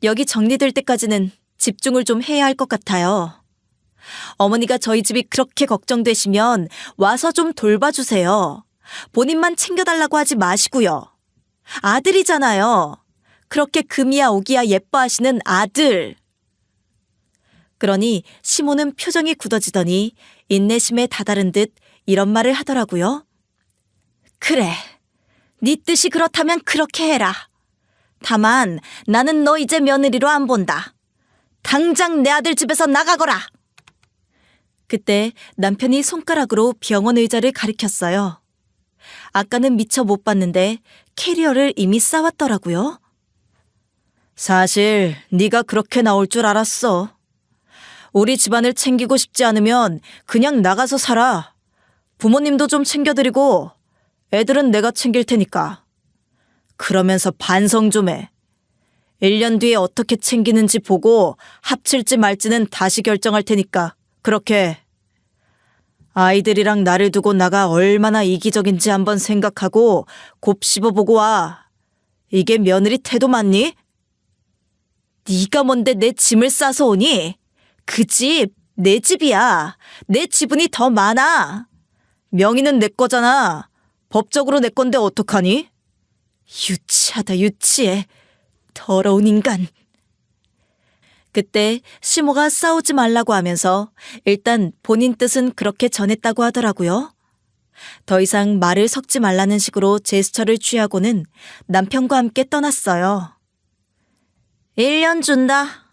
여기 정리될 때까지는 집중을 좀 해야 할 것 같아요. 어머니가 저희 집이 그렇게 걱정되시면 와서 좀 돌봐주세요. 본인만 챙겨달라고 하지 마시고요. 아들이잖아요. 그렇게 금이야 오기야 예뻐하시는 아들. 그러니 시모는 표정이 굳어지더니 인내심에 다다른 듯 이런 말을 하더라고요. 그래, 네 뜻이 그렇다면 그렇게 해라. 다만 나는 너 이제 며느리로 안 본다. 당장 내 아들 집에서 나가거라. 그때 남편이 손가락으로 병원 의자를 가리켰어요. 아까는 미처 못 봤는데 캐리어를 이미 싸왔더라고요. 사실 네가 그렇게 나올 줄 알았어. 우리 집안을 챙기고 싶지 않으면 그냥 나가서 살아. 부모님도 좀 챙겨드리고 애들은 내가 챙길 테니까. 그러면서 반성 좀 해. 1년 뒤에 어떻게 챙기는지 보고 합칠지 말지는 다시 결정할 테니까 그렇게. 아이들이랑 나를 두고 나가 얼마나 이기적인지 한번 생각하고 곱씹어보고 와. 이게 며느리 태도 맞니? 네가 뭔데 내 짐을 싸서 오니? 그 집 내 집이야. 내 지분이 더 많아. 명의는 내 거잖아. 법적으로 내 건데 어떡하니? 유치하다 유치해. 더러운 인간. 그때 시모가 싸우지 말라고 하면서 일단 본인 뜻은 그렇게 전했다고 하더라고요. 더 이상 말을 섞지 말라는 식으로 제스처를 취하고는 남편과 함께 떠났어요. 1년 준다.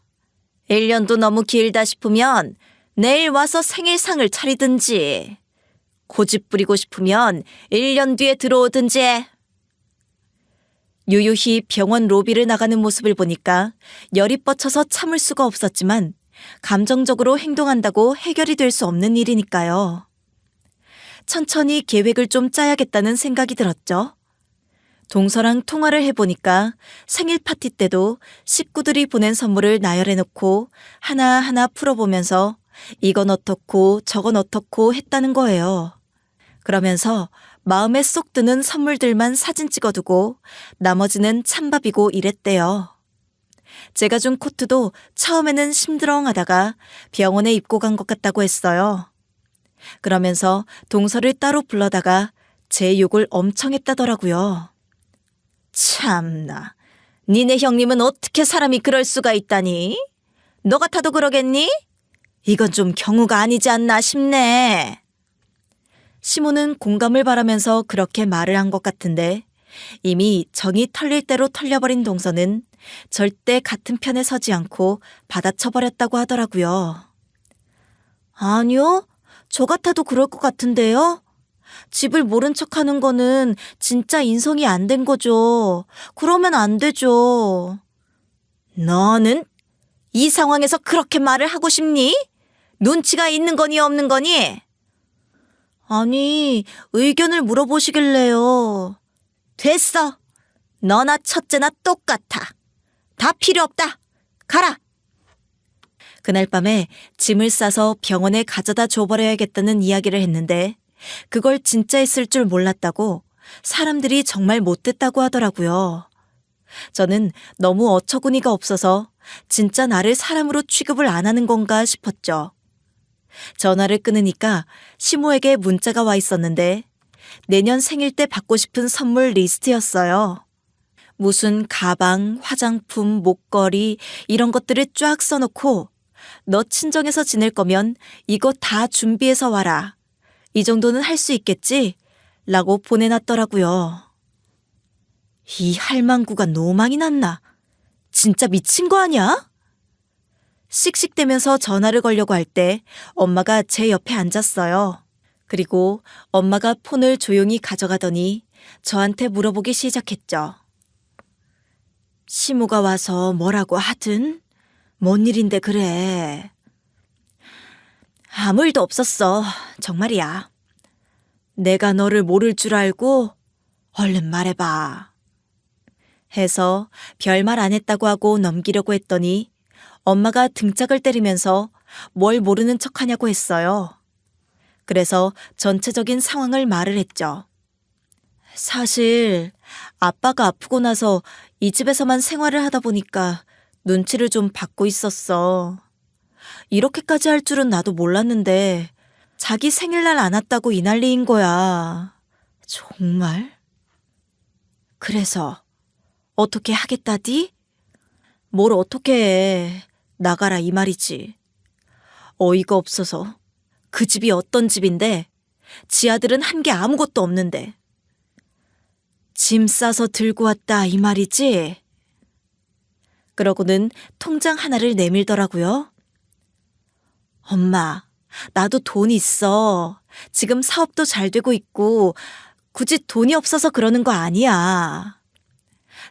1년도 너무 길다 싶으면 내일 와서 생일상을 차리든지 고집 부리고 싶으면 1년 뒤에 들어오든지 해. 유유히 병원 로비를 나가는 모습을 보니까 열이 뻗쳐서 참을 수가 없었지만 감정적으로 행동한다고 해결이 될 수 없는 일이니까요. 천천히 계획을 좀 짜야겠다는 생각이 들었죠. 동서랑 통화를 해보니까 생일 파티 때도 식구들이 보낸 선물을 나열해놓고 하나하나 풀어보면서 이건 어떻고 저건 어떻고 했다는 거예요. 그러면서 마음에 쏙 드는 선물들만 사진 찍어두고 나머지는 찬밥이고 이랬대요. 제가 준 코트도 처음에는 심드렁하다가 병원에 입고 간 것 같다고 했어요. 그러면서 동서를 따로 불러다가 제 욕을 엄청 했다더라고요. 참나, 니네 형님은 어떻게 사람이 그럴 수가 있다니? 너 같아도 그러겠니? 이건 좀 경우가 아니지 않나 싶네. 시모는 공감을 바라면서 그렇게 말을 한 것 같은데 이미 정이 털릴 대로 털려버린 동서는 절대 같은 편에 서지 않고 받아쳐버렸다고 하더라고요. 아니요, 저 같아도 그럴 것 같은데요. 집을 모른 척하는 거는 진짜 인성이 안 된 거죠. 그러면 안 되죠. 너는 이 상황에서 그렇게 말을 하고 싶니? 눈치가 있는 거니 없는 거니? 아니, 의견을 물어보시길래요. 됐어. 너나 첫째나 똑같아. 다 필요 없다. 가라. 그날 밤에 짐을 싸서 병원에 가져다 줘버려야겠다는 이야기를 했는데 그걸 진짜 했을 줄 몰랐다고 사람들이 정말 못됐다고 하더라고요. 저는 너무 어처구니가 없어서 진짜 나를 사람으로 취급을 안 하는 건가 싶었죠. 전화를 끊으니까 시모에게 문자가 와 있었는데 내년 생일 때 받고 싶은 선물 리스트였어요. 무슨 가방, 화장품, 목걸이 이런 것들을 쫙 써놓고 너 친정에서 지낼 거면 이거 다 준비해서 와라. 이 정도는 할 수 있겠지? 라고 보내놨더라고요. 이 할망구가 노망이 났나? 진짜 미친 거 아니야? 씩씩대면서 전화를 걸려고 할 때 엄마가 제 옆에 앉았어요. 그리고 엄마가 폰을 조용히 가져가더니 저한테 물어보기 시작했죠. 시모가 와서 뭐라고 하든 뭔 일인데 그래. 아무 일도 없었어. 정말이야. 내가 너를 모를 줄 알고 얼른 말해봐. 해서 별말 안 했다고 하고 넘기려고 했더니 엄마가 등짝을 때리면서 뭘 모르는 척하냐고 했어요. 그래서 전체적인 상황을 말을 했죠. 사실 아빠가 아프고 나서 이 집에서만 생활을 하다 보니까 눈치를 좀 받고 있었어. 이렇게까지 할 줄은 나도 몰랐는데 자기 생일날 안 왔다고 이 난리인 거야. 정말? 그래서 어떻게 하겠다디? 뭘 어떻게 해. 나가라 이 말이지. 어이가 없어서 그 집이 어떤 집인데 지 아들은 한 게 아무것도 없는데. 짐 싸서 들고 왔다 이 말이지? 그러고는 통장 하나를 내밀더라고요. 엄마, 나도 돈 있어. 지금 사업도 잘 되고 있고 굳이 돈이 없어서 그러는 거 아니야.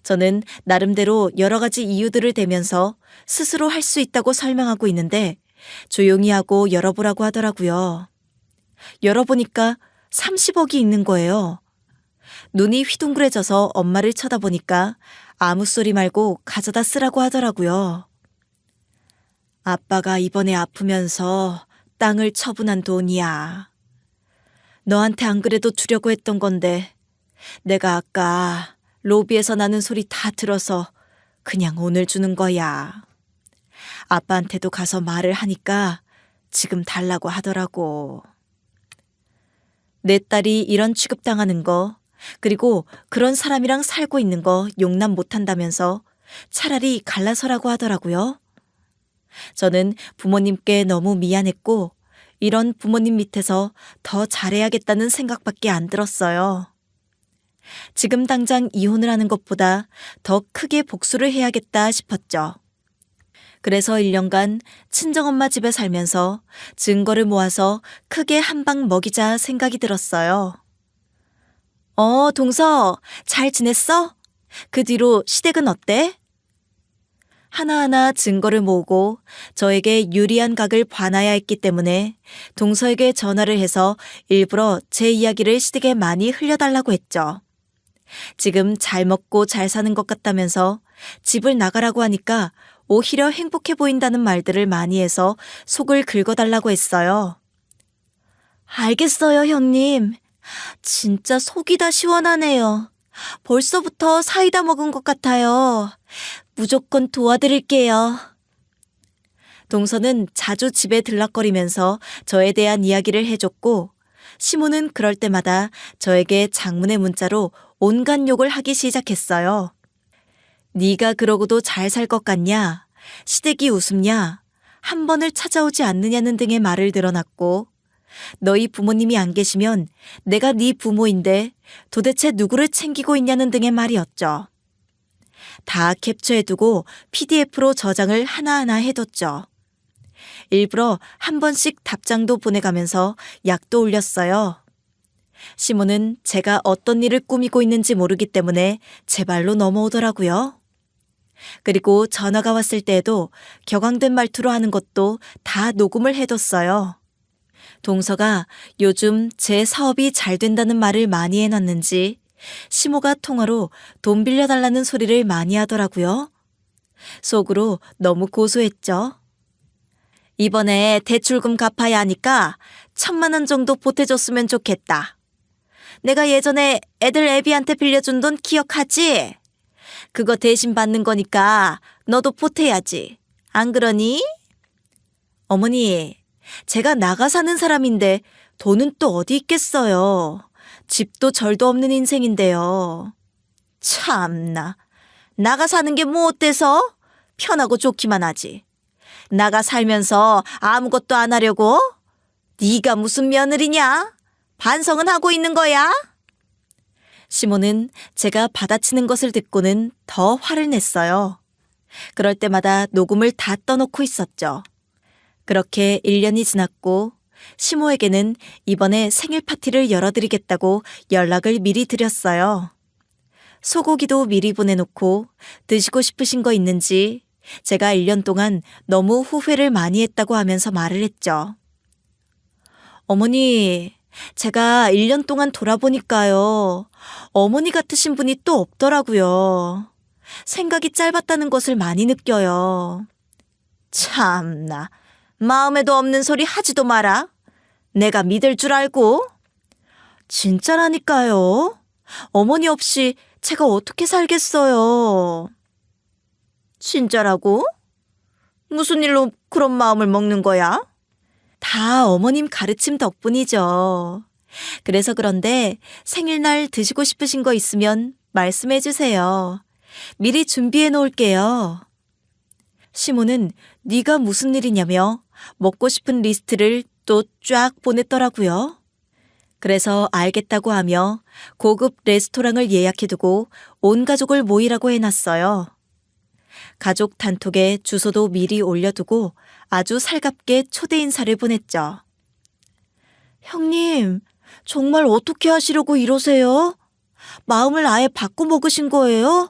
저는 나름대로 여러 가지 이유들을 대면서 스스로 할 수 있다고 설명하고 있는데 조용히 하고 열어보라고 하더라고요. 열어보니까 30억이 있는 거예요. 눈이 휘둥그레져서 엄마를 쳐다보니까 아무 소리 말고 가져다 쓰라고 하더라고요. 아빠가 이번에 아프면서 땅을 처분한 돈이야. 너한테 안 그래도 주려고 했던 건데 내가 아까 로비에서 나는 소리 다 들어서 그냥 오늘 주는 거야. 아빠한테도 가서 말을 하니까 지금 달라고 하더라고. 내 딸이 이런 취급당하는 거 그리고 그런 사람이랑 살고 있는 거 용납 못한다면서 차라리 갈라서라고 하더라고요. 저는 부모님께 너무 미안했고 이런 부모님 밑에서 더 잘해야겠다는 생각밖에 안 들었어요. 지금 당장 이혼을 하는 것보다 더 크게 복수를 해야겠다 싶었죠. 그래서 1년간 친정엄마 집에 살면서 증거를 모아서 크게 한 방 먹이자 생각이 들었어요. 동서, 잘 지냈어? 그 뒤로 시댁은 어때? 하나하나 증거를 모으고 저에게 유리한 각을 봐놔야 했기 때문에 동서에게 전화를 해서 일부러 제 이야기를 시댁에 많이 흘려달라고 했죠. 지금 잘 먹고 잘 사는 것 같다면서 집을 나가라고 하니까 오히려 행복해 보인다는 말들을 많이 해서 속을 긁어달라고 했어요. 알겠어요, 형님. 진짜 속이 다 시원하네요. 벌써부터 사이다 먹은 것 같아요. 무조건 도와드릴게요. 동서는 자주 집에 들락거리면서 저에 대한 이야기를 해줬고, 시모는 그럴 때마다 저에게 장문의 문자로 온갖 욕을 하기 시작했어요. 네가 그러고도 잘 살 것 같냐? 시댁이 우습냐? 한 번을 찾아오지 않느냐는 등의 말을 늘어놨고, 너희 부모님이 안 계시면 내가 네 부모인데 도대체 누구를 챙기고 있냐는 등의 말이었죠. 다 캡처해두고 PDF로 저장을 하나하나 해뒀죠. 일부러 한 번씩 답장도 보내가면서 약도 올렸어요. 시모는 제가 어떤 일을 꾸미고 있는지 모르기 때문에 제 발로 넘어오더라고요. 그리고 전화가 왔을 때에도 격앙된 말투로 하는 것도 다 녹음을 해뒀어요. 동서가 요즘 제 사업이 잘 된다는 말을 많이 해놨는지 시모가 통화로 돈 빌려달라는 소리를 많이 하더라고요. 속으로 너무 고소했죠. 이번에 대출금 갚아야 하니까 1,000만 원 정도 보태줬으면 좋겠다. 내가 예전에 애들 애비한테 빌려준 돈 기억하지? 그거 대신 받는 거니까 너도 보태야지. 안 그러니? 어머니, 제가 나가 사는 사람인데 돈은 또 어디 있겠어요. 집도 절도 없는 인생인데요. 참나, 나가 사는 게 뭐 어때서? 편하고 좋기만 하지. 나가 살면서 아무것도 안 하려고? 네가 무슨 며느리냐? 반성은 하고 있는 거야? 시모는 제가 받아치는 것을 듣고는 더 화를 냈어요. 그럴 때마다 녹음을 다 떠놓고 있었죠. 그렇게 1년이 지났고 시모에게는 이번에 생일 파티를 열어드리겠다고 연락을 미리 드렸어요. 소고기도 미리 보내놓고 드시고 싶으신 거 있는지 제가 1년 동안 너무 후회를 많이 했다고 하면서 말을 했죠. 어머니, 제가 1년 동안 돌아보니까요. 어머니 같으신 분이 또 없더라고요. 생각이 짧았다는 것을 많이 느껴요. 참나, 마음에도 없는 소리 하지도 마라. 내가 믿을 줄 알고. 진짜라니까요. 어머니 없이 제가 어떻게 살겠어요. 진짜라고? 무슨 일로 그런 마음을 먹는 거야? 다 어머님 가르침 덕분이죠. 그래서 그런데 생일날 드시고 싶으신 거 있으면 말씀해 주세요. 미리 준비해 놓을게요. 시모는 네가 무슨 일이냐며 먹고 싶은 리스트를 또 쫙 보냈더라고요. 그래서 알겠다고 하며 고급 레스토랑을 예약해두고 온 가족을 모이라고 해놨어요. 가족 단톡에 주소도 미리 올려두고 아주 살갑게 초대 인사를 보냈죠. 형님, 정말 어떻게 하시려고 이러세요? 마음을 아예 바꿔 먹으신 거예요?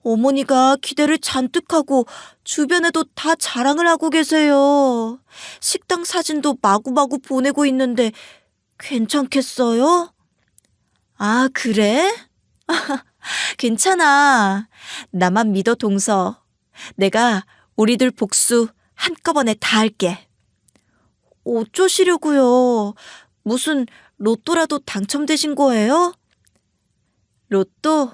어머니가 기대를 잔뜩 하고 주변에도 다 자랑을 하고 계세요. 식당 사진도 마구마구 보내고 있는데 괜찮겠어요? 아, 그래? 괜찮아. 나만 믿어, 동서. 내가 우리들 복수 한꺼번에 다 할게. 어쩌시려고요? 무슨 로또라도 당첨되신 거예요? 로또?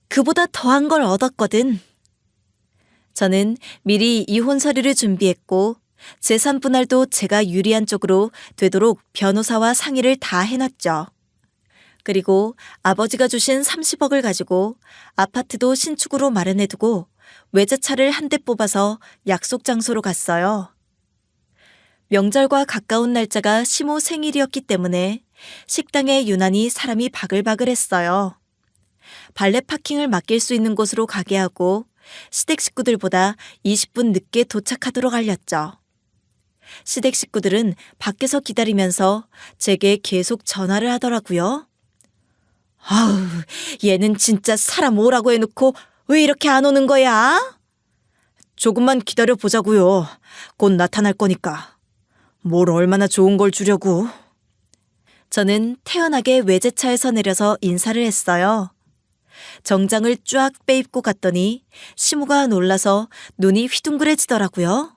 그보다 더한 걸 얻었거든. 저는 미리 이혼 서류를 준비했고 재산 분할도 제가 유리한 쪽으로 되도록 변호사와 상의를 다 해놨죠. 그리고 아버지가 주신 30억을 가지고 아파트도 신축으로 마련해두고 외제차를 한 대 뽑아서 약속 장소로 갔어요. 명절과 가까운 날짜가 시모 생일이었기 때문에 식당에 유난히 사람이 바글바글했어요. 발레 파킹을 맡길 수 있는 곳으로 가게 하고 시댁 식구들보다 20분 늦게 도착하도록 알렸죠. 시댁 식구들은 밖에서 기다리면서 제게 계속 전화를 하더라고요. 아우, 얘는 진짜 사람 오라고 해놓고 왜 이렇게 안 오는 거야? 조금만 기다려보자고요. 곧 나타날 거니까. 뭘 얼마나 좋은 걸 주려고. 저는 태연하게 외제차에서 내려서 인사를 했어요. 정장을 쫙 빼입고 갔더니 시모가 놀라서 눈이 휘둥그레지더라고요.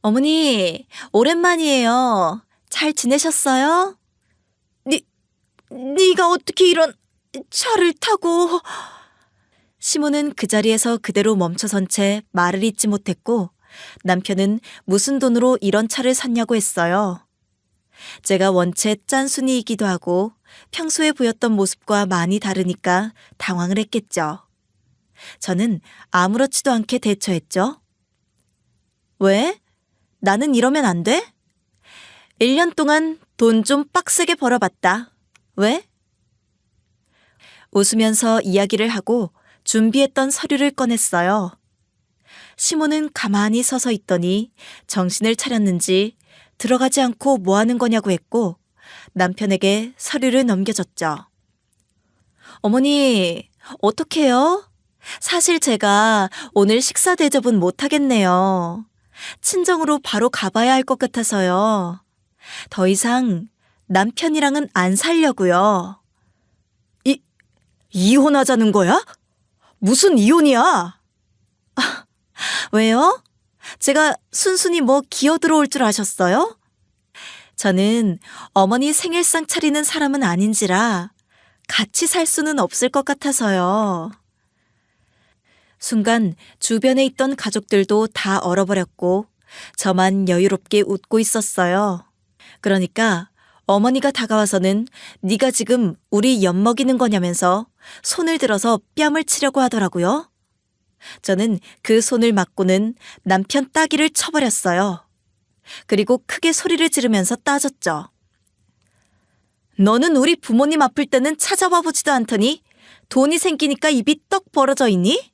어머니, 오랜만이에요. 잘 지내셨어요? 네가 어떻게 이런 차를 타고... 시모는 그 자리에서 그대로 멈춰선 채 말을 잇지 못했고 남편은 무슨 돈으로 이런 차를 샀냐고 했어요. 제가 원체 짠순이이기도 하고 평소에 보였던 모습과 많이 다르니까 당황을 했겠죠. 저는 아무렇지도 않게 대처했죠. 왜? 나는 이러면 안 돼? 1년 동안 돈 좀 빡세게 벌어봤다. 왜? 웃으면서 이야기를 하고 준비했던 서류를 꺼냈어요. 시모는 가만히 서서 있더니 정신을 차렸는지 들어가지 않고 뭐 하는 거냐고 했고 남편에게 서류를 넘겨줬죠. 어머니, 어떡해요? 사실 제가 오늘 식사 대접은 못 하겠네요. 친정으로 바로 가봐야 할 것 같아서요. 더 이상 남편이랑은 안 살려고요. 이혼하자는 거야? 무슨 이혼이야? 왜요? 제가 순순히 뭐 기어들어올 줄 아셨어요? 저는 어머니 생일상 차리는 사람은 아닌지라 같이 살 수는 없을 것 같아서요. 순간 주변에 있던 가족들도 다 얼어버렸고 저만 여유롭게 웃고 있었어요. 그러니까 어머니가 다가와서는 네가 지금 우리 엿먹이는 거냐면서 손을 들어서 뺨을 치려고 하더라고요. 저는 그 손을 맞고는 남편 따귀를 쳐버렸어요. 그리고 크게 소리를 지르면서 따졌죠. 너는 우리 부모님 아플 때는 찾아와 보지도 않더니 돈이 생기니까 입이 떡 벌어져 있니?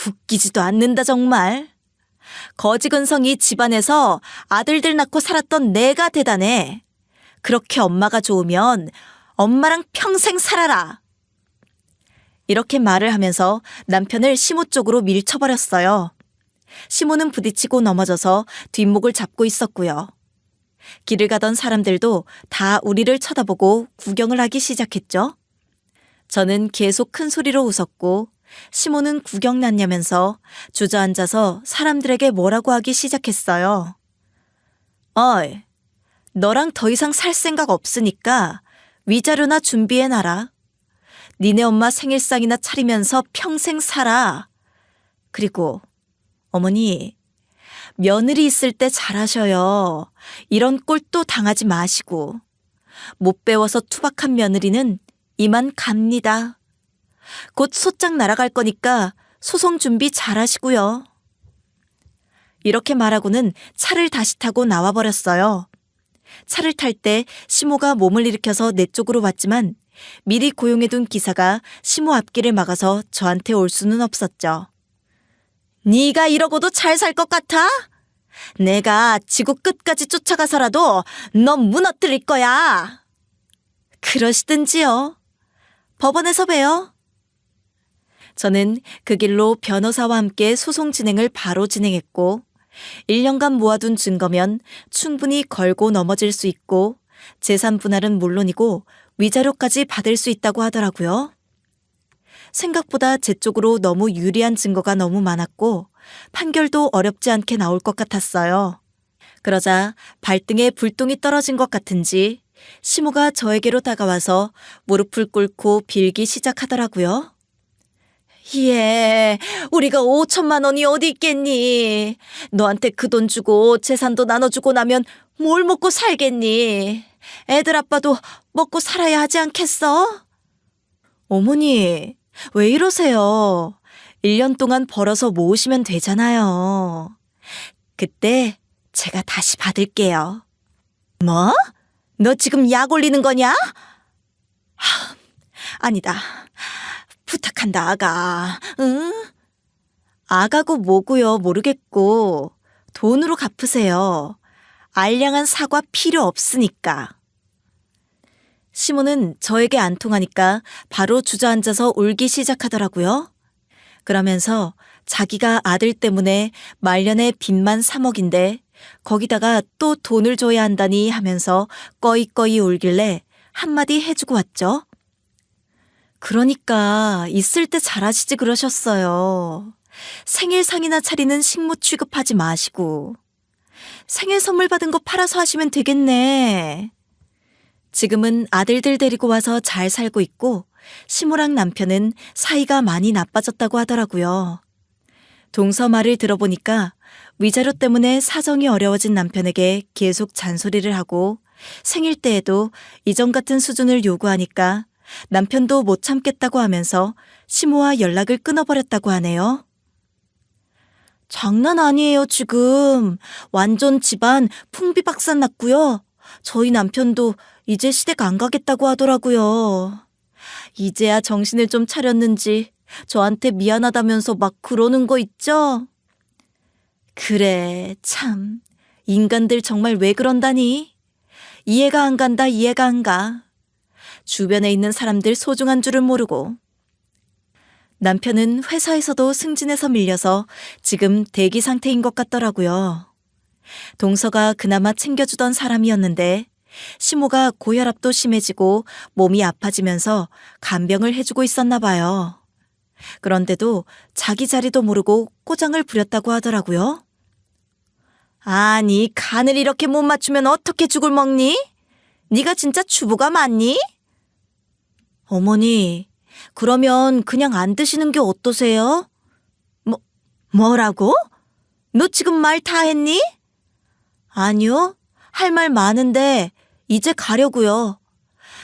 웃기지도 않는다 정말. 거지근성이 집안에서 아들들 낳고 살았던 내가 대단해. 그렇게 엄마가 좋으면 엄마랑 평생 살아라. 이렇게 말을 하면서 남편을 시모 쪽으로 밀쳐버렸어요. 시모는 부딪히고 넘어져서 뒷목을 잡고 있었고요. 길을 가던 사람들도 다 우리를 쳐다보고 구경을 하기 시작했죠. 저는 계속 큰 소리로 웃었고 시모는 구경 났냐면서 주저앉아서 사람들에게 뭐라고 하기 시작했어요. 어이, 너랑 더 이상 살 생각 없으니까 위자료나 준비해놔라. 니네 엄마 생일상이나 차리면서 평생 살아. 그리고 어머니, 며느리 있을 때 잘하셔요. 이런 꼴도 당하지 마시고. 못 배워서 투박한 며느리는 이만 갑니다. 곧 소장 날아갈 거니까 소송 준비 잘하시고요. 이렇게 말하고는 차를 다시 타고 나와버렸어요. 차를 탈 때 시모가 몸을 일으켜서 내 쪽으로 왔지만 미리 고용해둔 기사가 시모 앞길을 막아서 저한테 올 수는 없었죠. 네가 이러고도 잘 살 것 같아? 내가 지구 끝까지 쫓아가서라도 너 무너뜨릴 거야. 그러시든지요. 법원에서 봬요. 저는 그 길로 변호사와 함께 소송 진행을 바로 진행했고 1년간 모아둔 증거면 충분히 걸고 넘어질 수 있고 재산 분할은 물론이고 위자료까지 받을 수 있다고 하더라고요. 생각보다 제 쪽으로 너무 유리한 증거가 너무 많았고 판결도 어렵지 않게 나올 것 같았어요. 그러자 발등에 불똥이 떨어진 것 같은지 시모가 저에게로 다가와서 무릎을 꿇고 빌기 시작하더라고요. 예, 우리가 5천만 원이 어디 있겠니? 너한테 그 돈 주고 재산도 나눠주고 나면 뭘 먹고 살겠니? 애들 아빠도 먹고 살아야 하지 않겠어? 어머니, 왜 이러세요? 1년 동안 벌어서 모으시면 되잖아요. 그때 제가 다시 받을게요. 뭐? 너 지금 약 올리는 거냐? 아니다. 부탁한다, 아가. 응? 아가고 뭐고요, 모르겠고. 돈으로 갚으세요. 알량한 사과 필요 없으니까. 시모는 저에게 안 통하니까 바로 주저앉아서 울기 시작하더라고요. 그러면서 자기가 아들 때문에 말년에 빚만 3억인데 거기다가 또 돈을 줘야 한다니 하면서 꺼이꺼이 울길래 한마디 해주고 왔죠. 그러니까 있을 때 잘하시지 그러셨어요. 생일상이나 차리는 식모 취급하지 마시고. 생일 선물 받은 거 팔아서 하시면 되겠네. 지금은 아들들 데리고 와서 잘 살고 있고 시모랑 남편은 사이가 많이 나빠졌다고 하더라고요. 동서 말을 들어보니까 위자료 때문에 사정이 어려워진 남편에게 계속 잔소리를 하고 생일 때에도 이전 같은 수준을 요구하니까 남편도 못 참겠다고 하면서 시모와 연락을 끊어버렸다고 하네요. 장난 아니에요, 지금. 완전 집안 풍비박산 났고요. 저희 남편도 이제 시댁 안 가겠다고 하더라고요. 이제야 정신을 좀 차렸는지 저한테 미안하다면서 막 그러는 거 있죠? 그래, 참. 인간들 정말 왜 그런다니? 이해가 안 간다, 이해가 안 가. 주변에 있는 사람들 소중한 줄을 모르고. 남편은 회사에서도 승진해서 밀려서 지금 대기 상태인 것 같더라고요. 동서가 그나마 챙겨주던 사람이었는데 시모가 고혈압도 심해지고 몸이 아파지면서 간병을 해주고 있었나 봐요. 그런데도 자기 자리도 모르고 꼬장을 부렸다고 하더라고요. 아니, 간을 이렇게 못 맞추면 어떻게 죽을 먹니? 네가 진짜 주부가 맞니? 어머니, 그러면 그냥 안 드시는 게 어떠세요? 뭐라고? 너 지금 말 다 했니? 아니요, 할 말 많은데 이제 가려고요.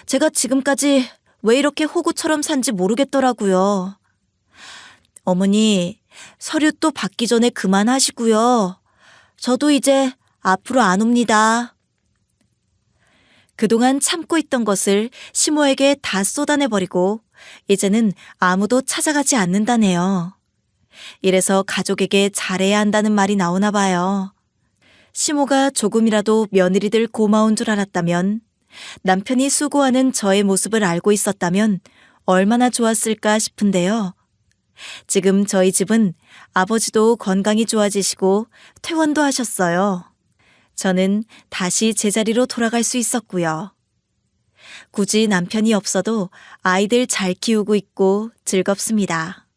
제가 지금까지 왜 이렇게 호구처럼 산지 모르겠더라고요. 어머니, 서류 또 받기 전에 그만하시고요. 저도 이제 앞으로 안 옵니다. 그동안 참고 있던 것을 시모에게 다 쏟아내버리고 이제는 아무도 찾아가지 않는다네요. 이래서 가족에게 잘해야 한다는 말이 나오나 봐요. 시모가 조금이라도 며느리들 고마운 줄 알았다면, 남편이 수고하는 저의 모습을 알고 있었다면 얼마나 좋았을까 싶은데요. 지금 저희 집은 아버지도 건강이 좋아지시고 퇴원도 하셨어요. 저는 다시 제자리로 돌아갈 수 있었고요. 굳이 남편이 없어도 아이들 잘 키우고 있고 즐겁습니다.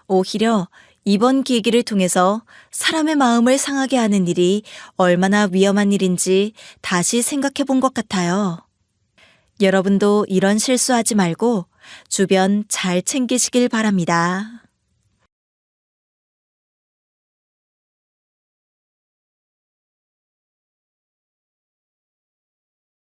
오히려 이번 계기를 통해서 사람의 마음을 상하게 하는 일이 얼마나 위험한 일인지 다시 생각해 본 것 같아요. 여러분도 이런 실수하지 말고 주변 잘 챙기시길 바랍니다.